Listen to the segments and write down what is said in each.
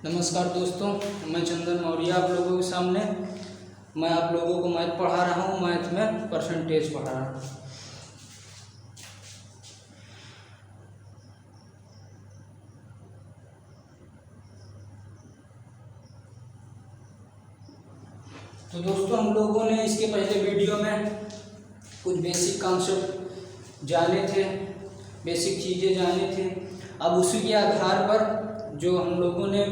नमस्कार दोस्तों, मैं चंदन मौर्य आप लोगों के सामने। मैं आप लोगों को मैथ पढ़ा रहा हूँ। मैथ में परसेंटेज पढ़ा रहा हूँ। तो दोस्तों, हम लोगों ने इसके पहले वीडियो में कुछ बेसिक कॉन्सेप्ट जाने थे, बेसिक चीज़ें जाने थे। अब उसी के आधार पर जो हम लोगों ने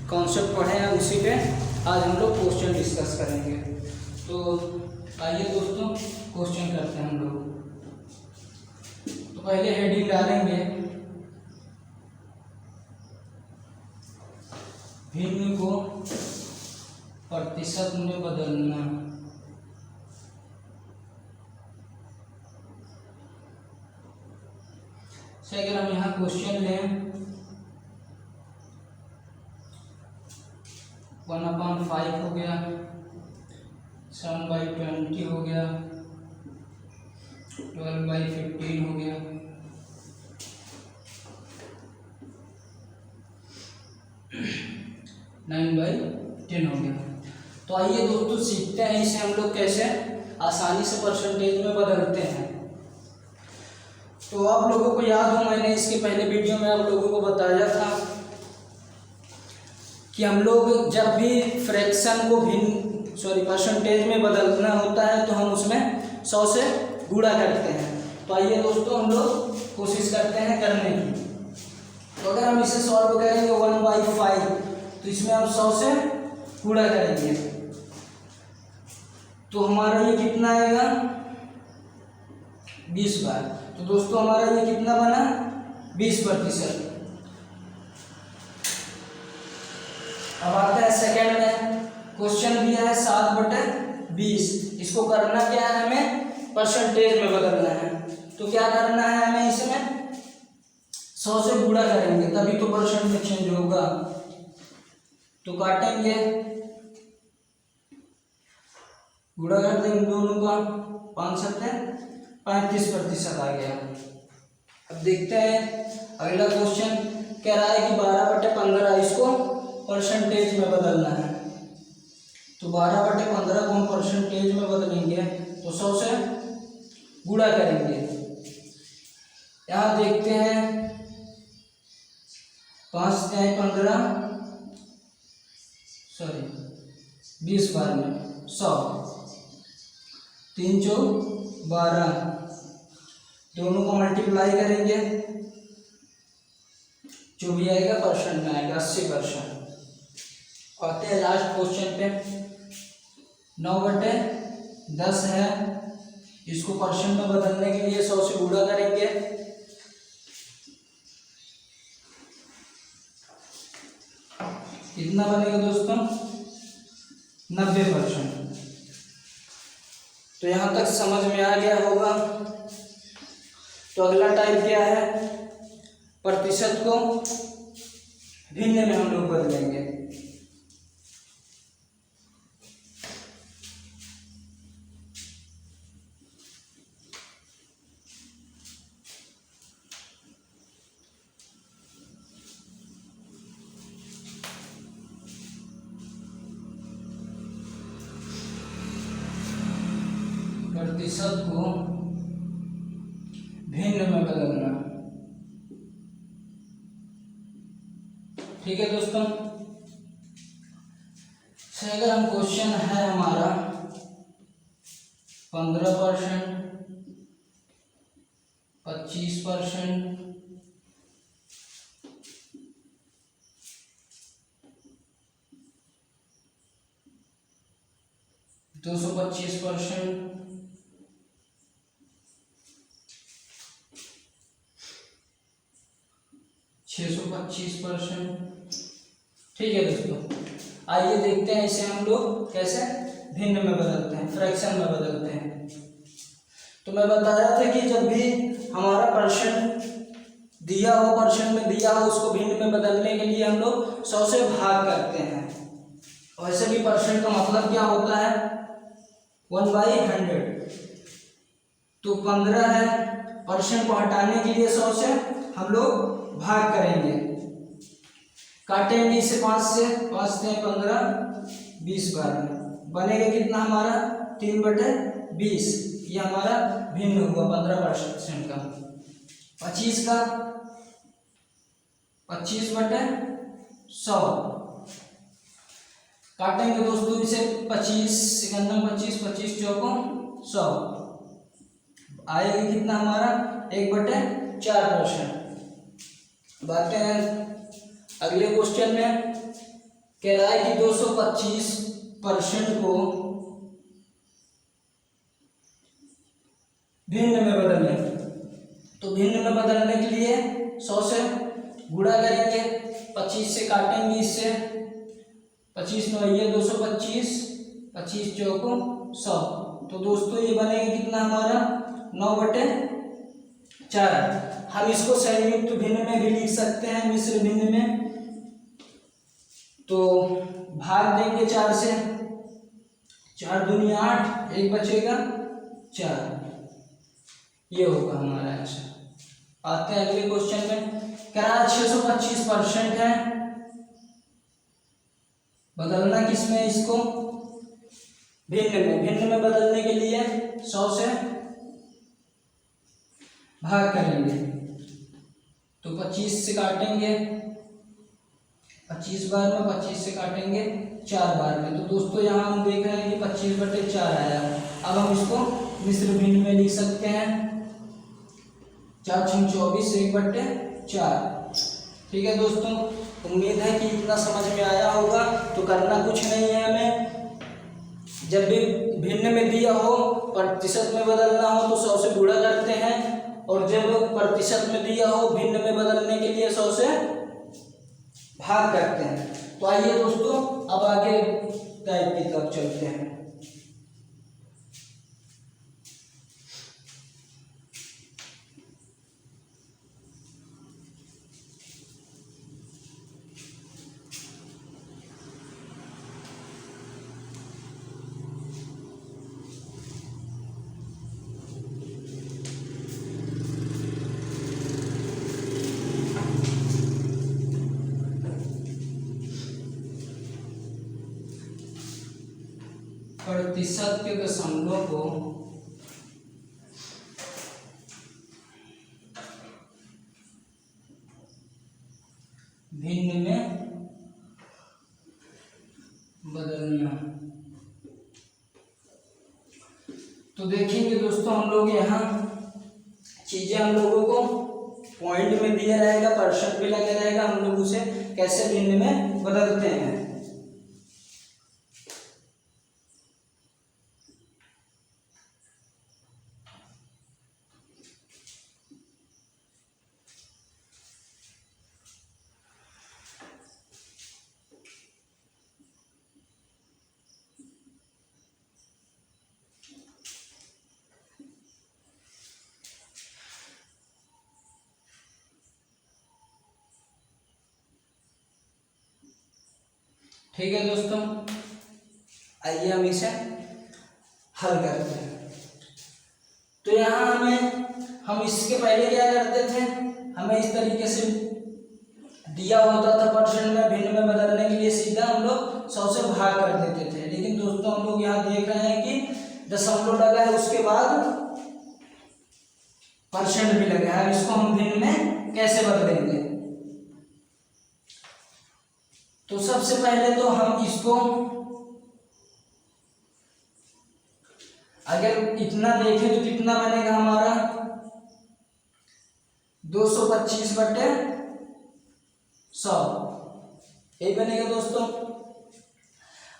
कॉन्सेप्ट पढ़े हैं उसी पे आज हम लोग क्वेश्चन डिस्कस करेंगे। तो आइए दोस्तों, क्वेश्चन करते हैं हम लोग। तो पहले हेडिंग डालेंगे भिन्न को प्रतिशत में बदलना। से अगर हम यहाँ क्वेश्चन लें 1/5 हो गया, 7/20 हो गया, 12/15 हो गया, 9/10 हो गया। तो आइए दोस्तों सीखते हैं इसे हम लोग कैसे आसानी से परसेंटेज में बदलते हैं। तो आप लोगों को याद हो, मैंने इसके पहले वीडियो में आप लोगों को बताया था कि हम लोग जब भी फ्रैक्शन को परसेंटेज में बदलना होता है तो हम उसमें 100 से गुणा करते हैं। तो आइए दोस्तों हम लोग कोशिश करते हैं करने की। तो अगर हम इसे सॉल्व करेंगे 1/5 तो इसमें हम 100 से गुणा करेंगे तो हमारा ये कितना आएगा 20 बार। तो दोस्तों हमारा ये कितना बना 20%। अब आता है सेकंड में, क्वेश्चन दिया है 7/20। इसको करना क्या है, हमें परसेंटेज में बदलना है। तो क्या करना है हमें, इसमें 100 से गुणा करेंगे तभी तो परसेंट में चेंज होगा। तो काटेंगे, गुणा कर देंगे दोनों का, 5×7=35% आ गया। अब देखते हैं अगला क्वेश्चन कह रहा है कि 12/15 इसको परसेंटेज में बदलना है। तो 12/15 को हम परसेंटेज में बदलेंगे तो 100 से गुणा करेंगे। यहाँ देखते हैं 20 बार में 100, 3×4=12, दोनों को मल्टीप्लाई करेंगे जो भी आएगा परसेंट में आएगा 80%। आते हैं लास्ट क्वेश्चन पे, 9/10 है। इसको परसेंट में बदलने के लिए 100 से गुणा करेंगे। कितना बनेगा दोस्तों 90%। तो यहाँ तक समझ में आ गया होगा। तो अगला टाइप क्या है, प्रतिशत को भिन्न में हम लोग बदलेंगे। प्रतिशत को भिन्न में बदलना। ठीक है दोस्तों, से अगर हम क्वेश्चन है हमारा 15%, 25%, 225%, 625%। ठीक है दोस्तों, आइए देखते हैं इसे हम लोग कैसे भिन्न में बदलते हैं, फ्रैक्शन में बदलते हैं। तो मैं बताया था कि जब भी हमारा परसेंट दिया हो, परसेंट में दिया हो, उसको भिन्न में बदलने के लिए हम लोग 100 से भाग करते हैं। वैसे भी परसेंट का मतलब क्या होता है 1/100। तो 15 है, परसेंट को हटाने के लिए 100 से हम लोग भाग करेंगे। काटेंगे इसे 5 से 15 20 बार में, बनेगा कितना हमारा 3/20। ये हमारा भिन्न हुआ 15% का। 25 का 25/100 काटेंगे दोस्तों इसे 25 सेकंड में, 25 चौकों 100 आएगा कितना हमारा 1/4%। बातें हैं अगले क्वेश्चन में, कह रहा है कि 225% को भिन्न में बदलने, तो भिन्न में बदलने के लिए 100 से गुणा करेंगे, 25 से काटेंगे इससे, 25 9 ये 225, 25 चौकों 100। तो दोस्तों ये बनेगा कितना हमारा 9/4। हम इसको संयुक्त भिन्न में भी लिख सकते हैं, मिश्र भिन्न में। तो भाग देंगे 4 से, 4 दूनी 8, 1 बचेगा 4। ये होगा हमारा आंसर। आते हैं अगले क्वेश्चन में, कह रहा है 625% है, बदलना किसमें इसको भिन्न में बदलने के लिए 100 से भाग करेंगे, तो 25 से काटेंगे 25 बार में, 25 से काटेंगे 4 बार में। तो दोस्तों यहाँ हम देख रहे हैं कि 25/4 आया। अब हम इसको मिश्र भिन्न में लिख सकते हैं, 4 6 24, 1/4। ठीक है दोस्तों, उम्मीद है कि इतना समझ में आया होगा। तो करना कुछ नहीं है हमें, जब भी भिन्न में दिया हो प्रतिशत में बदलना हो तो 100 से गुणा करते हैं, और जब प्रतिशत में दिया हो भिन्न में बदलने के लिए 100 से भाग करते हैं। तो आइए दोस्तों अब आगे टाइप की तरफ चलते हैं। प्रतिशत के दशमलव को भिन्न में बदलना। तो देखेंगे दोस्तों हम लोग यहाँ चीजें हम लोगों को पॉइंट में दिया रहेगा, परसेंट भी लगा रहेगा, हम लोग उसे कैसे भिन्न में बदलते हैं। ठीक है दोस्तों, आइए हम इसे हल करते हैं। तो यहाँ हम इसके पहले क्या करते थे, हमें इस तरीके से दिया होता था परसेंट में भिन्न में बदलने के लिए सीधा हम लोग 100 से भाग कर देते थे। लेकिन दोस्तों हम लोग यहाँ देख रहे हैं कि दशमलव लगा है, उसके बाद परसेंट भी लगा है। इसको हम भिन्न में कैसे बदलेंगे? तो सबसे पहले तो हम इसको अगर इतना देखें तो कितना बनेगा हमारा 225/100 यही बनेगा दोस्तों।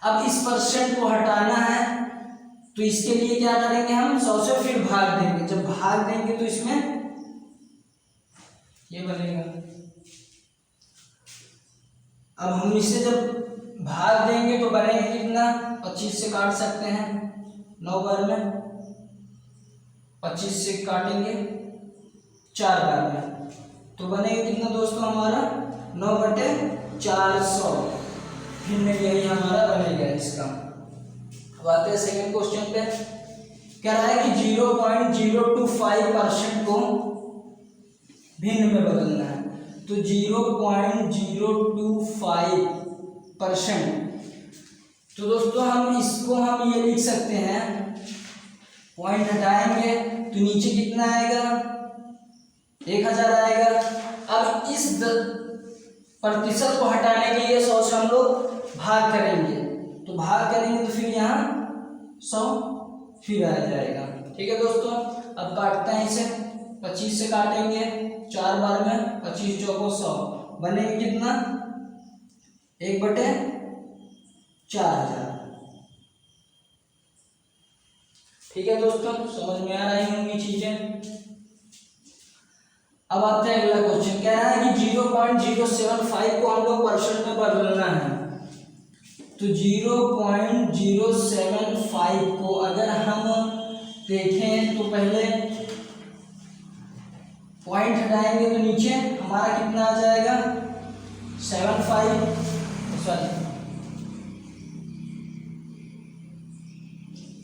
अब इस परसेंट को हटाना है तो इसके लिए क्या करेंगे, हम 100 से फिर भाग देंगे। जब भाग देंगे तो इसमें ये बनेगा। अब हम इसे जब भाग देंगे तो बनेगा कितना, 25 से काट सकते हैं 9 बार में, 25 से काटेंगे 4 बार में, तो बनेगा कितना दोस्तों हमारा 9/400। भिन्न यही हमारा बनेगा इसका। अब आते हैं सेकंड क्वेश्चन पे, कह रहा है कि 0.025% को भिन्न में बदलना है। तो 0.025%। तो दोस्तों हम इसको हम ये लिख सकते हैं, पॉइंट हटाएंगे तो नीचे कितना आएगा, 1000 आएगा। अब इस प्रतिशत को हटाने के लिए 100 से हम लोग भाग करेंगे, तो भाग करेंगे तो फिर यहाँ 100 फिर आ जाएगा। ठीक है दोस्तों, अब काटते हैं इसे, 25 से काटेंगे, 4 बार में 25 चौको 100, बनेगा कितना, 1/4000। ठीक है दोस्तों, समझ में आ रही होंगी चीजें। अब आते हैं अगला क्वेश्चन, कह रहा है कि 0.075 को हम लोग परसेंट में बदलना है। तो 0.075 को अगर हम देखें तो पहले पॉइंट हटाएंगे तो नीचे हमारा कितना आ जाएगा,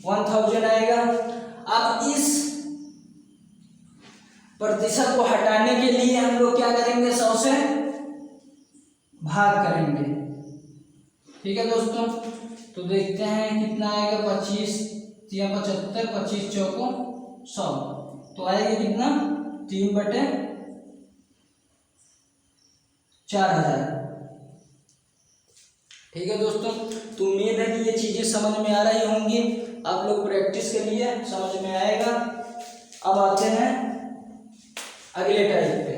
1000 आएगा। अब इस प्रतिशत को हटाने के लिए हम लोग क्या करेंगे, 100 से भाग करेंगे। ठीक है दोस्तों, तो देखते हैं कितना आएगा, 25 या 75, 25 चौको 100, तो आएगा कितना, 3/4000। ठीक है दोस्तों, तो उम्मीद है कि ये चीजें समझ में आ रही होंगी, आप लोग प्रैक्टिस करिए, समझ में आएगा। अब आते हैं अगले टाइप पे।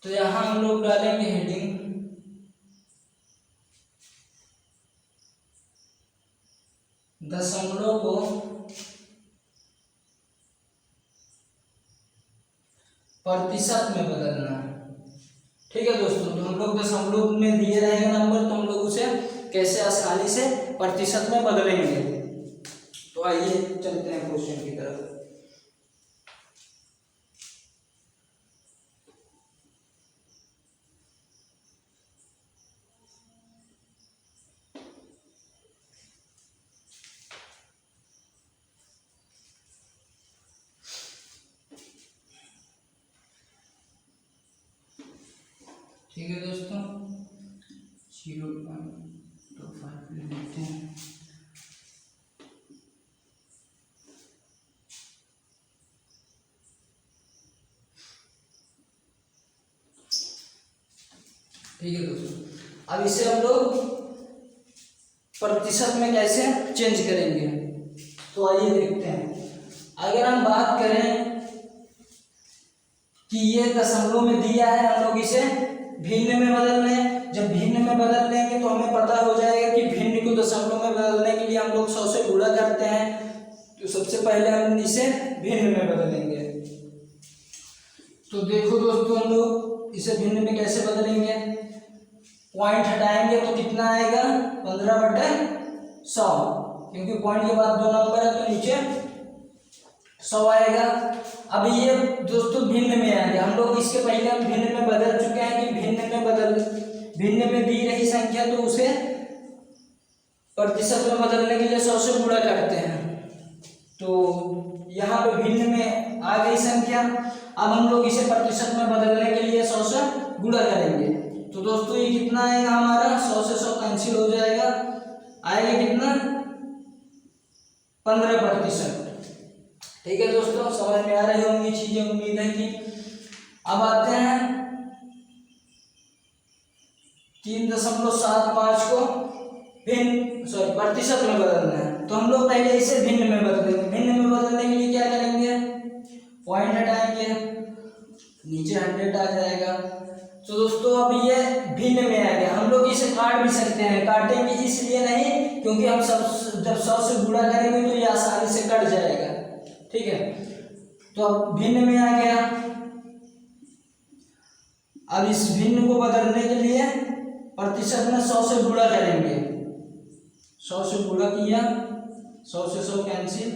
तो यहां हम लोग डालेंगे हेडिंग दशमलव को प्रतिशत में बदलना। ठीक है दोस्तों, तो हम लोग दशमलव में दिए रहेगा नंबर, तो हम लोग उसे कैसे आसानी से प्रतिशत में बदलेंगे। तो आइए चलते हैं क्वेश्चन की तरफ। ठीक है दोस्तों, 0.25 ले लेते हैं। ठीक है दोस्तों, अब इसे हम लोग प्रतिशत में कैसे चेंज करेंगे, तो आइए देखते हैं। अगर हम बात करें कि ये दशमलव में दिया है, हम लोग इसे भिन्न में बदल लें। जब भिन्न में बदल लेंगे तो हमें पता हो जाएगा कि भिन्न को दशमलव में बदलने के लिए हम लोग 100 से गुणा करते हैं। तो सबसे पहले हम इसे भिन्न में बदलेंगे। तो देखो दोस्तों, हम लोग इसे भिन्न में कैसे बदलेंगे, पॉइंट हटाएंगे तो कितना आएगा, 15/100, क्योंकि पॉइंट के बाद 2 नंबर है तो नीचे 100 आएगा। अब ये दोस्तों भिन्न में आ गया, हम लोग इसके पहले हम भिन्न में बदल चुके हैं कि भिन्न में दी रही संख्या तो उसे प्रतिशत में बदलने के लिए 100 से गुणा करते हैं। तो यहाँ पे भिन्न में आ गई संख्या, अब हम लोग इसे प्रतिशत में बदलने के लिए 100 से गुणा करेंगे। तो दोस्तों ये कितना आएगा हमारा, 100 से 100 कैंसिल हो जाएगा, आएगा कितना, 15%। ठीक है दोस्तों, समझ में आ रही होंगी चीजें, उम्मीद है कि। अब आते हैं 3.75 को प्रतिशत में बदलना है। तो हम लोग पहले इसे भिन्न में बदलेंगे। भिन्न में बदलने के लिए क्या करेंगे, पॉइंट हटाएंगे, नीचे 100 आ जाएगा। तो दोस्तों अब ये भिन्न में आ गया, हम लोग इसे काट भी सकते हैं। काटेंगे इसलिए नहीं क्योंकि हम सब जब 100 से गुणा करेंगे तो ये आसानी से कट जाएगा। ठीक है, तो अब भिन्न में आ गया। अब इस भिन्न को बदलने के लिए प्रतिशत में 100 से गुणा करेंगे। 100 से गुणा किया, 100 से 100 कैंसिल,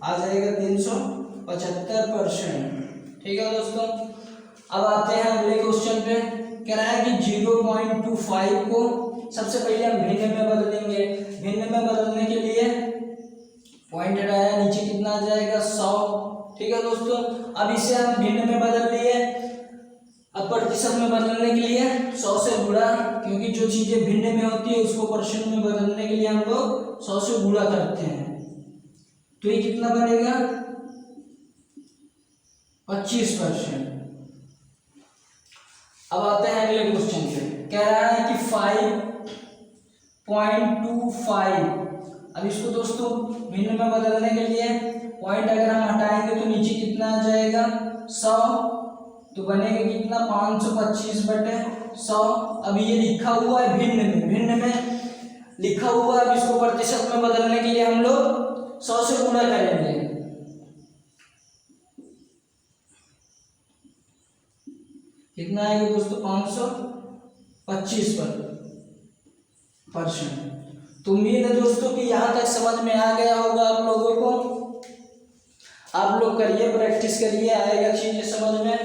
आ जाएगा 375%। ठीक है दोस्तों, अब आते हैं अगले क्वेश्चन पे। कह रहा है कि 0.25 को सबसे पहले हम भिन्न में बदलेंगे। भिन्न में बदलने के लिए पॉइंट हटाया, नीचे कितना आ जाएगा 100। ठीक है दोस्तों, अब इसे हम भिन्न में बदल लिए। अब प्रतिशत में बदलने के लिए 100 से गुणा, क्योंकि जो चीजें भिन्न में होती है उसको परसेंट में बदलने के लिए हम लोग 100 से गुणा करते हैं। तो ये कितना बनेगा 25%। अब आते हैं अगले क्वेश्चन पे। कह रहा है कि 5.25। अब इसको दोस्तों भिन्न में बदलने के लिए पॉइंट अगर हम हटाएंगे तो नीचे कितना आ जाएगा 100, तो बनेगा कितना 525/100। अब ये लिखा हुआ है भिन्न में लिखा हुआ है। अब इसको प्रतिशत में बदलने के लिए हम लोग 100 से गुणा करेंगे। कितना आएगा दोस्तों 525%। तो उम्मीद है दोस्तों कि यहाँ तक समझ में आ गया होगा आप लोगों को। आप लोग करिए, प्रैक्टिस करिए, आएगा चीजें समझ में।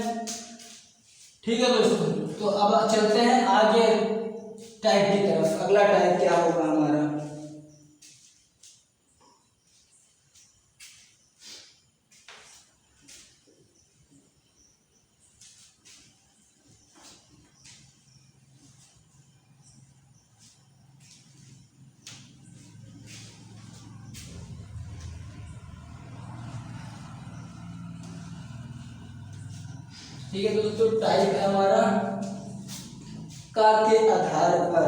ठीक है दोस्तों, तो अब चलते हैं आगे टाइप की तरफ। अगला टाइप क्या होगा हमारा? ठीक है दोस्तों, टाइप है हमारा का के आधार पर।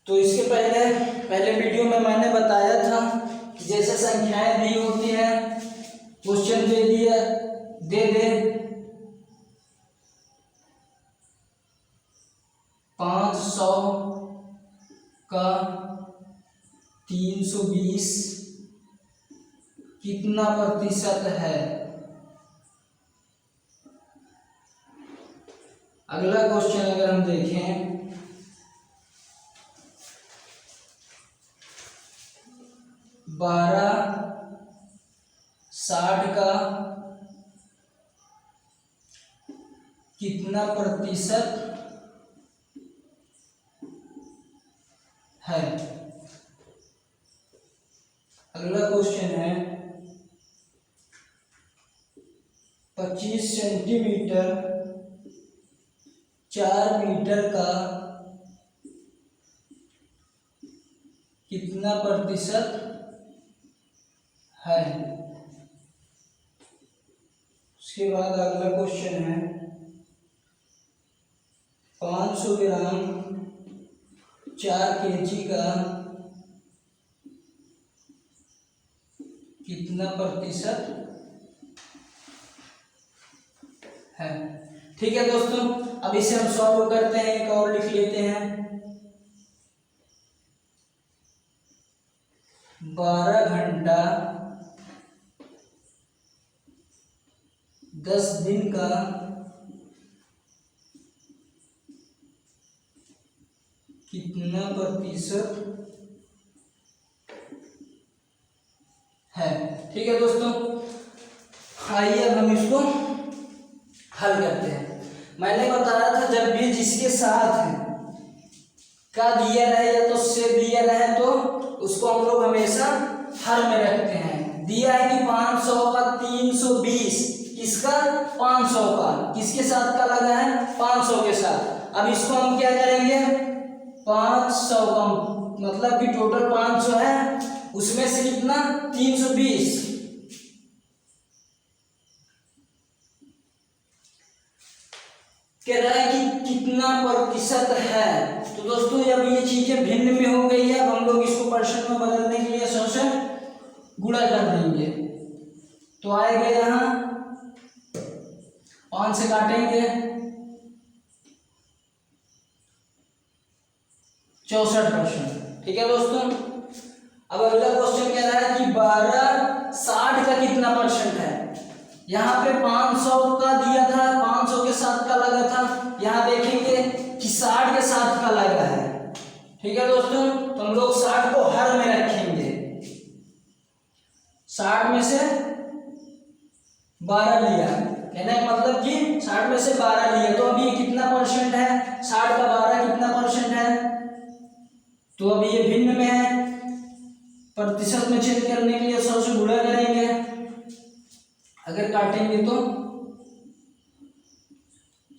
तो इसके पहले वीडियो में मैंने बताया था कि जैसे संख्याएं दी होती है, क्वेश्चन दे दिया दे 500 का 320 कितना प्रतिशत है। अगला क्वेश्चन अगर हम देखें, 1260 का कितना प्रतिशत है। अगला क्वेश्चन है 25 सेंटीमीटर 4 मीटर का कितना प्रतिशत है। उसके बाद अगला क्वेश्चन है 500 ग्राम 4 kg का कितना प्रतिशत है। ठीक है दोस्तों, अब इसे हम सॉल्व करते हैं। एक और लिख लेते हैं, 12 घंटा 10 दिन का कितना प्रतिशत है। ठीक है दोस्तों, आइए अब हम इसको हल करते हैं। मैंने बताया था जब भी जिसके साथ का दिया रहे या तो से दिया रहे तो उसको हम लोग हमेशा हर में रखते हैं। दिया है कि 500 का 320, किसका 500 का, किसके साथ का लगा है 500 के साथ। अब इसको हम क्या करेंगे 500 का मतलब कि टोटल 500 है, उसमें से कितना 320 कह रहा है कि कितना प्रतिशत है। तो दोस्तों अब ये चीजें भिन्न में हो गई है। अब हम लोग इसको परसेंट में बदलने के लिए 100 से गुणा कर देंगे। तो आएगा यहाँ 5 से काटेंगे 64%। ठीक है दोस्तों, अब अगला क्वेश्चन कह रहा है कि 1260 का कितना परसेंट है। यहाँ पे 500 का दिया था, 500 के साथ का लगा था, यहाँ देखेंगे कि 60 के साथ का लगा है। ठीक है दोस्तों, तो हम लोग 60 को हर में रखेंगे, 60 में से 12 लिया, कहने का मतलब कि 60 में से 12 लिया, तो अभी ये कितना परसेंट है, 60 का 12 कितना परसेंट है, तो अभी ये भिन्न में है, प्रतिशत में चेंज करने के लिए 100 से गुणा करेंगे, अगर काटेंगे तो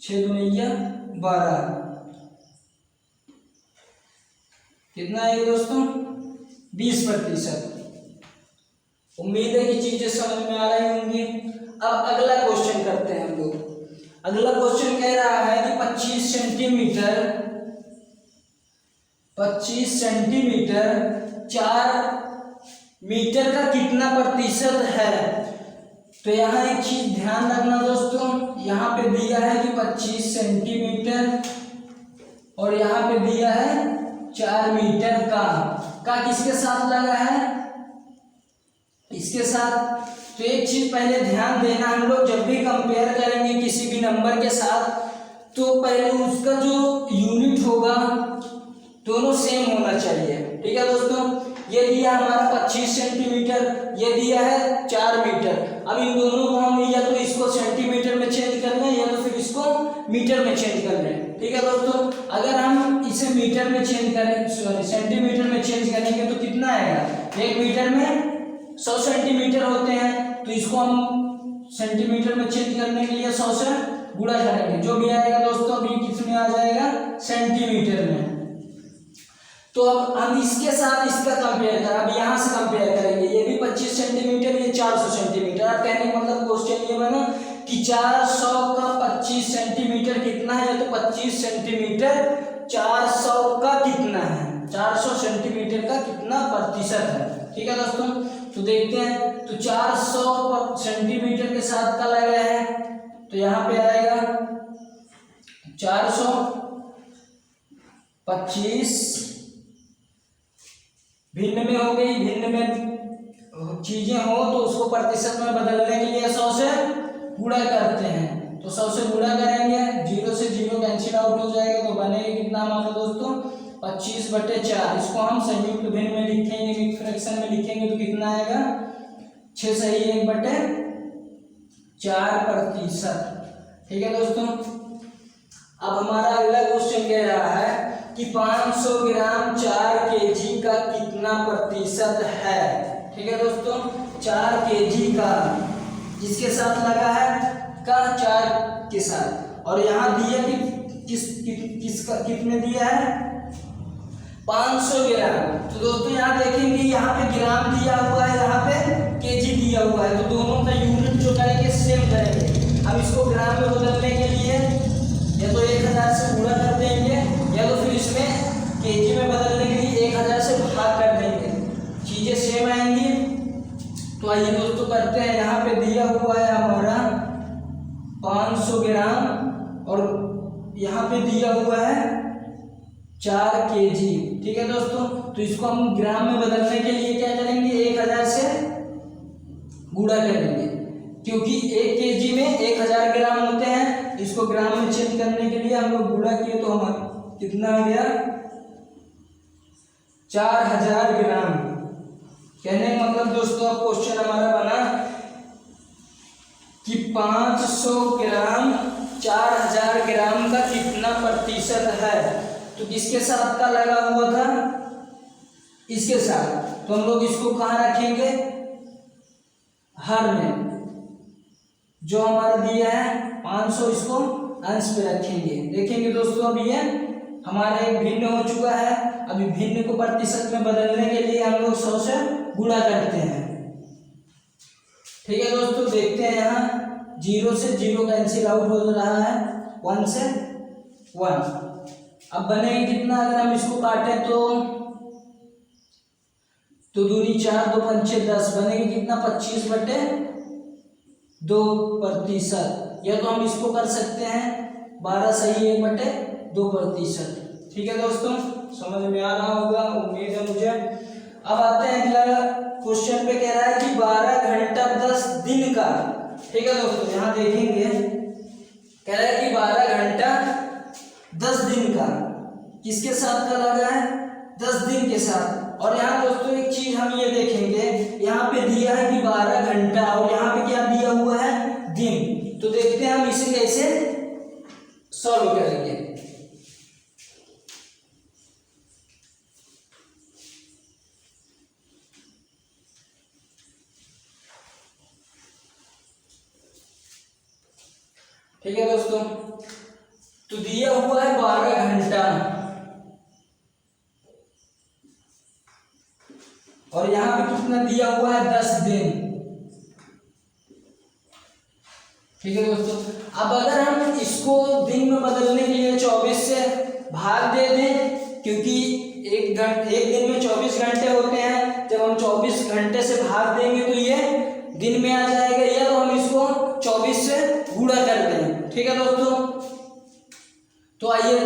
6 दूनी 12, कितना है दोस्तों, 20%। उम्मीद है कि चीजें समझ में आ रही होंगी। अब अगला क्वेश्चन करते हैं हम लोग। अगला क्वेश्चन कह रहा है कि 25 सेंटीमीटर 4 मीटर का कितना प्रतिशत है। तो यहाँ एक चीज ध्यान रखना दोस्तों, यहाँ पे दिया है कि 25 सेंटीमीटर और यहाँ पे दिया है 4 मीटर का किसके साथ लगा है, इसके साथ। तो एक चीज पहले ध्यान देना, हम लोग जब भी कंपेयर करेंगे किसी भी नंबर के साथ, तो पहले उसका जो यूनिट होगा दोनों सेम होना चाहिए। ठीक है दोस्तों, ये दिया हमारा 25 सेंटीमीटर, ये दिया है 4 मीटर। अब इन दोनों को हम या तो इसको सेंटीमीटर में चेंज कर लें या तो फिर इसको मीटर में चेंज कर लें। ठीक है दोस्तों, अगर हम इसे मीटर में चेंज करें, सॉरी सेंटीमीटर में चेंज करेंगे तो कितना आएगा, 1 मीटर में 100 सेंटीमीटर होते हैं, तो इसको हम सेंटीमीटर में चेंज करने के लिए 100 से गुणा करेंगे, जो भी आएगा दोस्तों अभी किसमें आ जाएगा, सेंटीमीटर में। तो अब हम इसके साथ इसका कंपेयर करें, अब यहाँ से कंपेयर करेंगे, ये भी 25 सेंटीमीटर, ये 400 सेंटीमीटर। अब कहने का मतलब क्वेश्चन ये बना कि 400 का 25 सेंटीमीटर कितना है, या तो 25 सेंटीमीटर 400 का कितना है, 400 सेंटीमीटर का कितना प्रतिशत है। ठीक है दोस्तों, तो देखते हैं। तो 400 सेंटीमीटर के साथ का लगा है, तो यहाँ पे आएगा 425 भिन्न में हो गई, भिन्न में चीजें हो तो उसको प्रतिशत में बदलने के लिए 100 से गुणा करते हैं, तो 100 से गुणा करेंगे, 0 से 0 कैंसिल आउट हो जाएगा, तो बनेगा कितना मानो दोस्तों, 25/4। इसको हम संयुक्त भिन्न में लिखेंगे, मिक्स फ्रैक्शन में लिखेंगे तो कितना आएगा, 6 सही 1/4%। ठीक है दोस्तों, अब हमारा अगला क्वेश्चन कह रहा है कि 500 ग्राम 4 kg का कितना प्रतिशत है। ठीक है दोस्तों, 4 kg का जिसके साथ लगा है का 4 के साथ, और यहाँ दिया कि किसका कितने दिया है, 500 ग्राम। तो दोस्तों यहाँ देखेंगे, यहाँ पे ग्राम दिया हुआ है, यहाँ पे केजी दिया हुआ है, तो दोनों का यूनिट जो करेंगे सेम करेंगे। हम इसको ग्राम में बदलने के लिए या तो 1000 से गुणा कर देंगे, या तो फिर इसमें केजी में बदलने के लिए 1000 से भाग कर देंगे, चीजें सेम आएंगी। तो आइए दोस्तों करते हैं, यहाँ पे दिया हुआ है हमारा 500 ग्राम और यहाँ पे दिया हुआ है 4 kg। ठीक है दोस्तों, तो इसको हम ग्राम में बदलने के लिए क्या करेंगे, 1000 से गुणा करेंगे, क्योंकि 1 kg में 1000 ग्राम होते हैं। इसको ग्राम में चेंज करने के लिए हम लोग गुणा किए, तो हमारा कितना आ गया, 4000 ग्राम। कहने का मतलब दोस्तों अब क्वेश्चन हमारा बना कि 500 ग्राम 4000 ग्राम का कितना प्रतिशत है। तो किसके साथ का लगा हुआ था, इसके साथ, तो हम लोग इसको कहाँ रखेंगे, हर में। जो हमारा दिया है 500, इसको अंश पे रखेंगे। देखेंगे दोस्तों अब ये हमारा एक भिन्न हो चुका है। अभी भिन्न को प्रतिशत में बदलने के लिए हम लोग 100 से गुणा करते हैं। ठीक है दोस्तों, देखते हैं यहाँ 0 से 0 कैंसिल आउट हो रहा है, 1 से 1। अब बनेगा कितना, अगर हम इसको काटें तो दूनी 4, 2 पंचे 10, बनेगा कितना, 25/2%। या तो हम इसको कर सकते हैं 12 सही 1/2%। ठीक है दोस्तों, समझ में आ रहा होगा, उम्मीद है मुझे। अब आते हैं अगला क्वेश्चन पे, कह रहा है कि 12 घंटा 10 दिन का, ठीक है दोस्तों, यहाँ देखेंगे कह रहा है कि 12 घंटा 10 दिन का, किसके साथ का लगा है, 10 दिन के साथ। और यहाँ दोस्तों एक चीज हम ये देखेंगे, यहाँ पे दिया है कि 12 घंटा और यहाँ पे क्या दिया हुआ है, दिन। तो देखते हैं हम इसे कैसे सॉल्व करेंगे। ठीक है दोस्तों, तो दिया हुआ है 12 घंटा और यहां पे कितना दिया हुआ है, 10 दिन। ठीक है दोस्तों, अब अगर हम इसको दिन में बदलने के लिए 24 से भाग दे दें, क्योंकि एक दिन में 24 घंटे होते हैं, जब हम 24 घंटे से भाग देंगे तो ये दिन में आ जाएगा, या तो हम इसको 24 से गुणा कर दें। ठीक है दोस्तों, तो आइए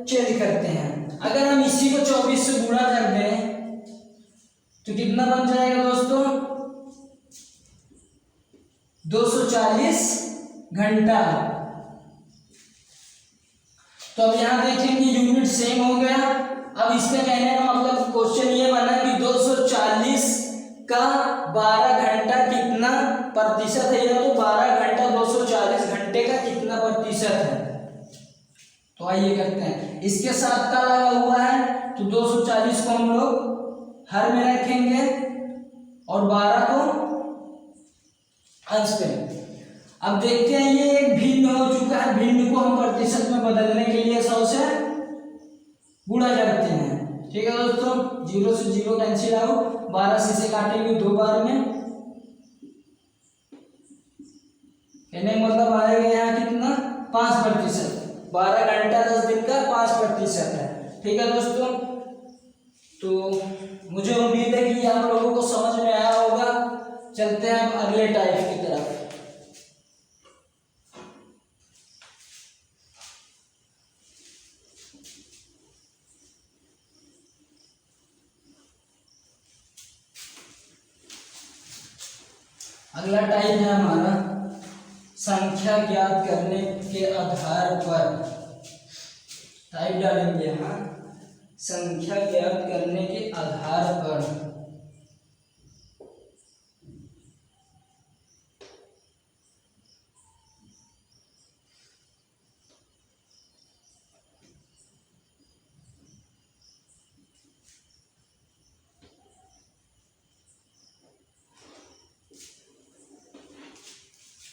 चेंज करते हैं। अगर हम इसी को 24 से गुणा कर दें तो कितना बन जाएगा दोस्तों, 240 घंटा। तो अब यहां देखेंगे यूनिट सेम हो गया। अब इसके कहने का मतलब क्वेश्चन ये बना कि 240 का 12 घंटा कितना प्रतिशत है, या तो 12 घंटा 240 घंटे का कितना प्रतिशत है। तो आइए करते हैं, इसके साथ का लगा हुआ है तो 240 को हम लोग हर में रखेंगे और 12 को अंश पे। अब देखते हैं ये एक भिन्न हो चुका है, भिन्न को हम प्रतिशत में बदलने के लिए 100 से गुणा करते हैं। ठीक है दोस्तों, 0 से 0 कैंसिल आउट, 12 से इसे काटेंगे 2 बार में, कहने मतलब आएगा यहाँ कितना, 5%। 12 घंटा 10 दिन का 5% है। ठीक है दोस्तों, तो मुझे उम्मीद है कि आप लोगों को समझ में आया होगा। चलते हैं अब अगले टाइप की तरफ। अगला टाइप है हमारा संख्या ज्ञात करने के आधार पर। टाइप डालेंगे यहाँ, संख्या ज्ञात करने के आधार पर।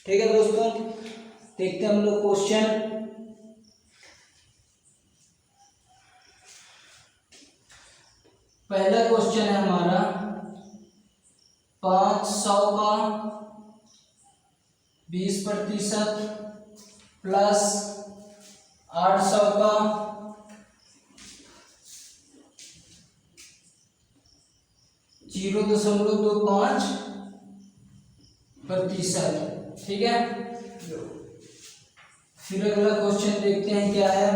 ठीक है दोस्तों, देखते हैं हम लोग क्वेश्चन। पहला क्वेश्चन है हमारा 500 का 20% प्लस 800 का 0.25%। ठीक है, फिर अगला क्वेश्चन देखते हैं क्या है।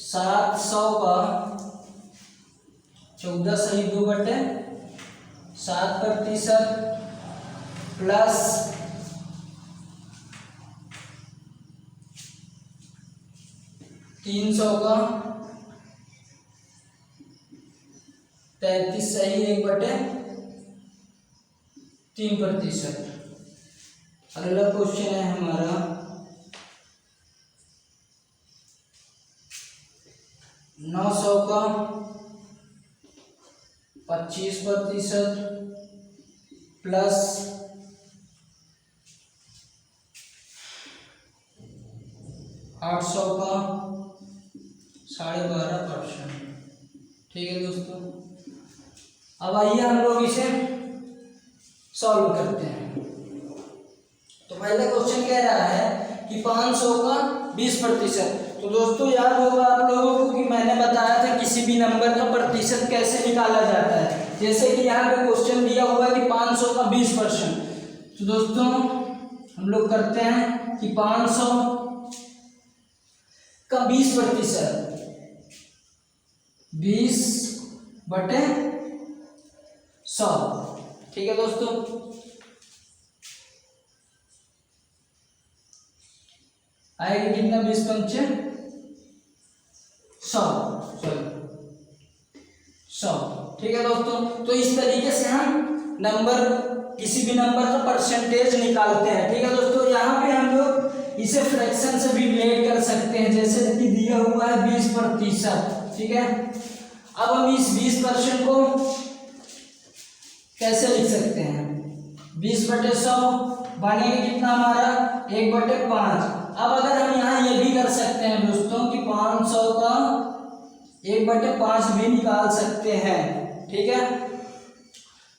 700 का 14.2/7% प्लस 300 का 33.1/3%। अगला क्वेश्चन है हमारा 900 का 25% प्लस 800 का 12.5%। ठीक है दोस्तों, अब आइए हम लोग इसे सॉल्व करते हैं। तो पहला क्वेश्चन कह रहा है कि 500 का 20%। तो दोस्तों याद होगा आप लोगों को कि मैंने बताया था किसी भी नंबर का प्रतिशत कैसे निकाला जाता है। जैसे कि यहाँ पे क्वेश्चन दिया हुआ है कि 500 का 20%। तो दोस्तों हम लोग करते हैं कि 500 का 20%, 20/100 100। ठीक है दोस्तों, आएगी कितना 20 पंचे 100, सॉरी 100। ठीक है दोस्तों, तो इस तरीके से हम नंबर, किसी भी नंबर का परसेंटेज निकालते हैं। ठीक है दोस्तों, यहाँ पे हम लोग इसे फ्रैक्शन से भी रिलेट कर सकते हैं, जैसे कि दिया हुआ है 20%। ठीक है, अब हम इस 20% को कैसे लिख सकते हैं? 20/100 बनेगा कितना हमारा 1/5। अब अगर हम यहाँ ये भी कर सकते हैं दोस्तों कि 500 का 1/5 भी निकाल सकते हैं। ठीक है,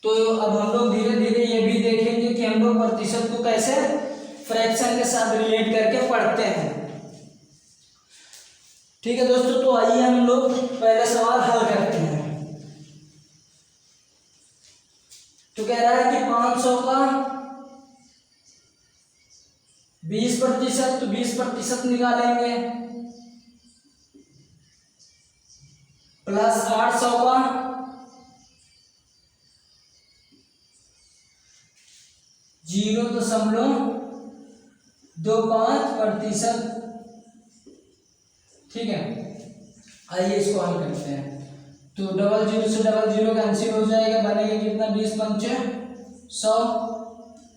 तो अब हम लोग धीरे धीरे ये भी देखेंगे कि हम लोग प्रतिशत को कैसे फ्रैक्शन के साथ रिलेट करके पढ़ते हैं। ठीक है दोस्तों, तो आइए हम लोग पहले सवाल हल करते हैं। तो कह रहा है कि 500 का 20%, तो 20% निकालेंगे, प्लस 800 का 0.25%। ठीक है, आइए इसको हल करते हैं। तो 00 से 00 कैंसिल हो जाएगा, बनेगा कितना 20 पंचे 100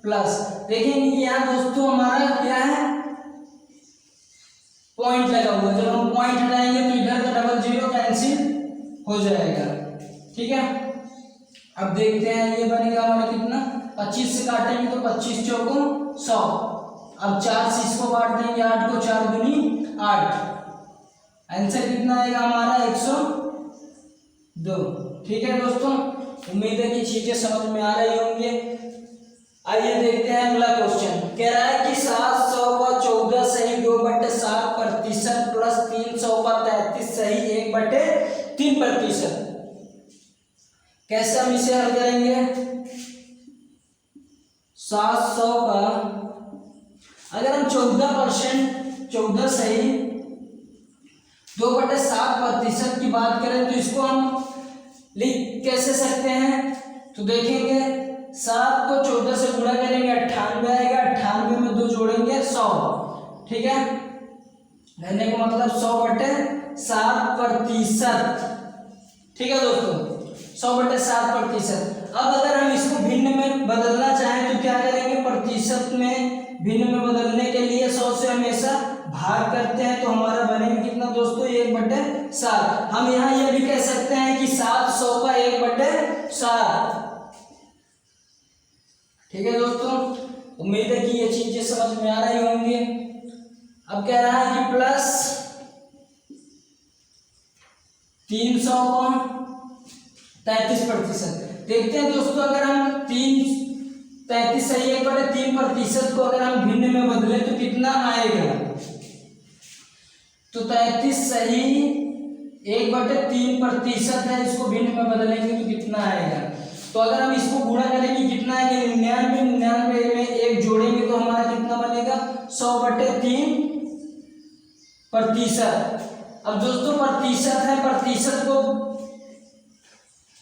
प्लस, देखेंगे यहाँ दोस्तों हमारा क्या है, पॉइंट लगा हुआ। जब हम पॉइंट हटाएंगे तो इधर का 00 कैंसिल हो जाएगा। ठीक है, अब देखते हैं ये बनेगा हमारा कितना, 25 से काटेंगे तो 25 चौको 100। अब 4 से इसको काट देंगे, 8 को 4 दूनी 8, आंसर कितना आएगा हमारा 102। ठीक है दोस्तों, उम्मीद है कि चीजें समझ में आ रही होंगी। आइए देखते हैं अगला क्वेश्चन। कह रहा है कि 700 का 14 सही 2/7% प्लस 300 का 33 सही 1/3%। कैसे हम इसे हल करेंगे? 700 का अगर हम 14 सही 2/7% की बात करें तो इसको हम लिख कैसे सकते हैं? तो देखेंगे 7 को 14 से गुणा करेंगे 98 आएगा, 98 में 2 जोड़ेंगे 100। ठीक है, कहने का मतलब 100/7%। ठीक है दोस्तों, 100/7%। अब अगर हम इसको भिन्न में बदलना चाहें तो क्या करेंगे? प्रतिशत में भिन्न में बदलने के लिए 100 से हमेशा भाग करते हैं, तो हमारा बनेगा कितना दोस्तों 1/7। हम यहाँ ये भी कह सकते हैं कि 700 का 1/7। ठीक है दोस्तों, उम्मीद है कि ये चीजें समझ में आ रही होंगी। अब कह रहा है कि प्लस 300 का 33%। देखते हैं दोस्तों, अगर हम 33 सही 1/3% को अगर हम भिन्न में बदले तो कितना आएगा? तो 33 सही 1/3% है, इसको भिन्न में बदलेंगे तो कितना आएगा? तो अगर हम इसको गुणा करेंगे कितना आएगा? 99 में 1 जोड़ेंगे तो हमारा कितना बनेगा? 100/3%। अब दोस्तों प्रतिशत है, प्रतिशत को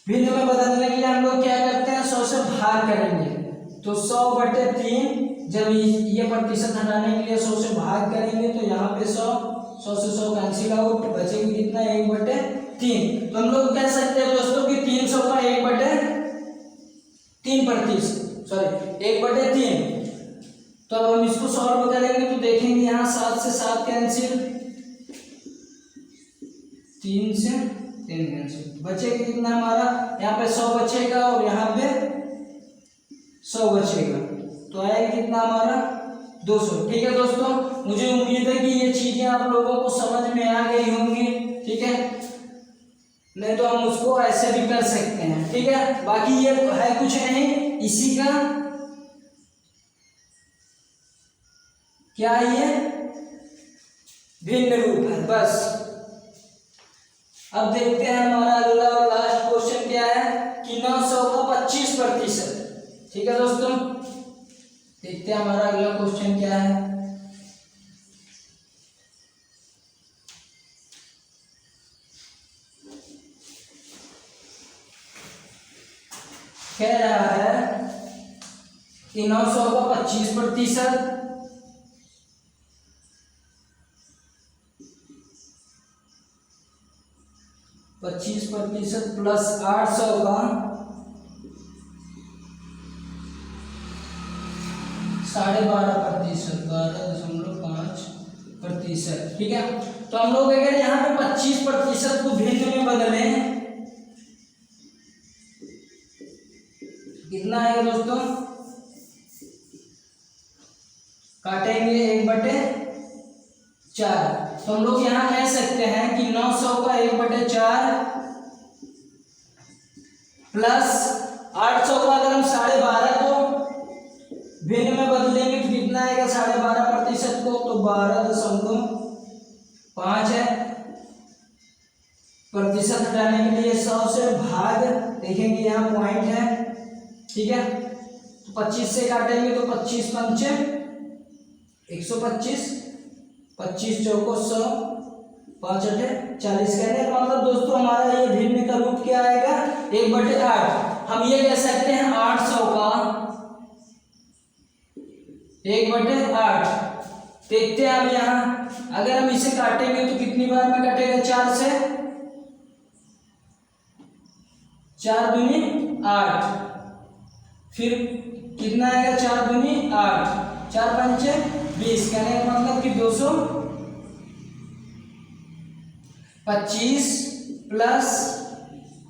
भिन्न में बदलने के लिए हम लोग क्या करते हैं? 100 से भाग करेंगे, तो 100/3। जब ये प्रतिशत हटाने के लिए 100 से भाग करेंगे तो यहाँ पे 100 से 100 कैंसिल आउट, बचेगी कितना 1/3। तो हम लोग कह सकते हैं दोस्तों कि 300 का 1/3%, सॉरी 1/3। तो अब हम इसको सॉल्व करेंगे तो देखेंगे यहाँ 7 से 7 कैंसिल, 3 से 3 कैंसिल, बचेगा कितना हमारा? यहाँ पे 100 बचेगा और यहाँ पे 100 बचेगा, तो आएगा कितना हमारा 200। ठीक है दोस्तों, मुझे उम्मीद है कि ये चीजें आप लोगों को समझ में आ गई होंगी। ठीक है, नहीं तो हम उसको ऐसे भी कर सकते हैं। ठीक है, बाकी ये है कुछ नहीं, इसी का क्या ये भिन्न रूप है बस। अब देखते हैं हमारा अगला और लास्ट क्वेश्चन क्या है कि 900 का 25%। ठीक है दोस्तों, देखते हैं हमारा अगला क्वेश्चन क्या है। कह रहा है कि 900 का 25%, 25% प्लस 800 का 12.5%, 12.5%। ठीक है, तो हम लोग अगर यहाँ पे 25% को भिन्न में बदलें, कितना आएगा दोस्तों? काटेंगे 1/4। तो हम लोग यहाँ कह सकते हैं कि 900 का 1/4 प्लस 800 का अगर हम 12.5 को भिन्न में बदलेंगे तो कितना आएगा 12.5% को? तो 12.5 है। प्रतिशत हटाने के लिए 100 से भाग देखेंगे, यहाँ पॉइंट है। ठीक है, तो 25 से काटेंगे तो 25 पंचे 125, 25 चौको 100, 5 अठे 40। कहने का मतलब दोस्तों हमारा ये भिन्न का रूप क्या आएगा? 1/8। हम ये कह सकते हैं 800 का 1/8। देखते हैं हम यहाँ, अगर हम इसे काटेंगे तो कितनी बार में कटेगा? 4 से, 4 दूनी 8, फिर कितना आएगा? 4 दूनी 8, 4 पंचे 20। कहने का मतलब कि 225 प्लस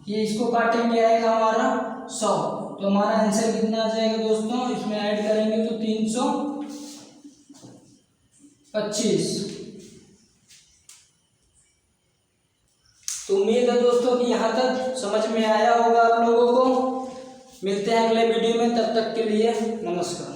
ये इसको काटेंगे आएगा हमारा 100। तो हमारा आंसर कितना आ जाएगा दोस्तों? इसमें ऐड करेंगे तो 325। तो उम्मीद है दोस्तों कि यहाँ तक समझ में आया होगा आप लोगों को। मिलते हैं अगले वीडियो में, तब तक के लिए नमस्कार।